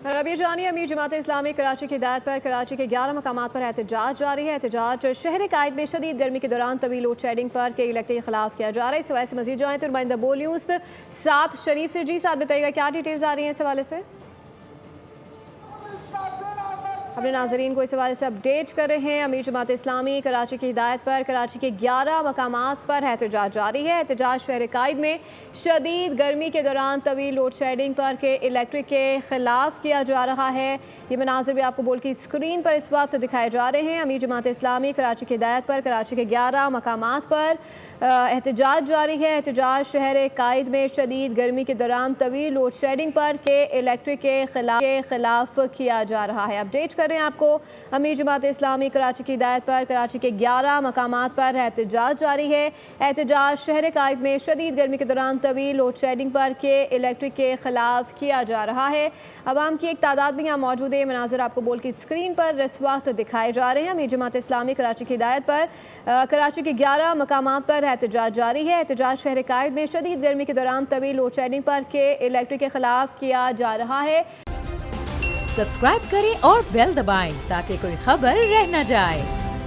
रबीع जानी अमीर जमात इस्लामी कराची की हिदायत पर कराची के 11 मकामात पर एहतजाज जारी है। एहतजाज शहर कायद में शदीद गर्मी के दौरान तवील लोड शेडिंग पर के इलेक्ट्रिक के खिलाफ किया जा रहा है। इस हवाले से मजीद जाने तो नुमाइंदा बोल न्यूज़ साथ शरीफ से। जी साथ बताइएगा क्या डिटेल्स आ रही हैं इस हवाले से। अपने नाजरीन को इस हवाले से अपडेट कर रहे हैं। अमीर जमात इस्लामी कराची की हिदायत पर कराची के 11 मकामात पर एहतजाज जारी है। एहतजाज शहर कायद में शदीद गर्मी के दौरान तवील लोड शेडिंग पर के इलेक्ट्रिक के खिलाफ किया जा रहा है। ये मनाजिर भी आपको बोल की स्क्रीन पर इस वक्त दिखाए जा रहे हैं। अमीर जमात इस्लामी कराची की हिदायत पर कराची के 11 मकामात पर एहतजाज जारी है। एहतजाज शहर कायद में शदीद गर्मी के दौरान तवील लोड शेडिंग पर के इलेक्ट्रिक के खिलाफ किया जा रहा है। अपडेट कर रहे हैं आपको। अमीर जमात इस्लामी कराची की हिदायत पर कराची के 11 मकामात पर एहतजाज जारी है। एहतजाज शहर कायद में शदीद गर्मी के दौरान तवील लोड शेडिंग पर के इलेक्ट्रिक के खिलाफ किया जा रहा है। अवाम की एक तादाद भी यहाँ मौजूद है। मनाजिर आपको बोल की स्क्रीन पर इस वक्त दिखाए जा रहे हैं। अमीर जमात इस्लामी कराची की हिदायत पर कराची के 11 मकामात पर एहतजाज जारी है। एहतजाज शहर कायद में शदीद गर्मी के दौरान तवील लोड शेडिंग पर के इलेक्ट्रिक के खिलाफ किया जा रहा है। सब्सक्राइब करें और बेल दबाएं ताकि कोई खबर रह न जाए।